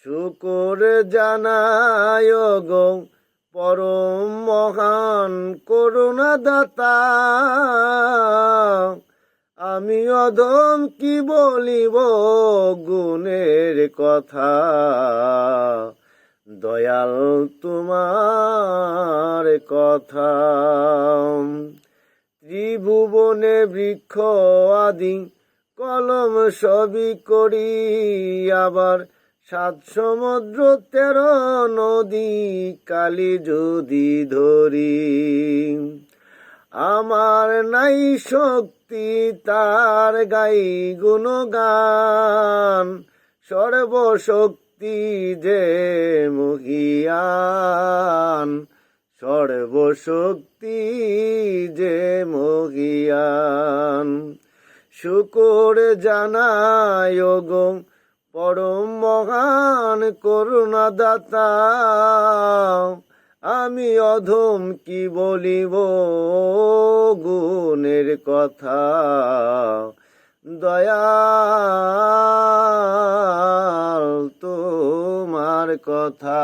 শুকর জানায় গো পরম মহান করুণা দাতা। আমি অধম কি বলিব গুণের কথা, দয়াল তোমার কথা। ত্রিভুবনে বৃক্ষ আদি কলম সবই করি, আবার 7 সমুদ্র 13 নদী কালি যদি ধরি। আমার নাই শক্তি তার গাই গুণগান, সর্বশক্তি যে মহিয়ান, সর্বশক্তি যে মহিয়ান। শুকর জানায় গো পরম মহান করুণা দাতা। আমি অধম কি বলিব গুণের কথা, দয়াল তোমার কথা।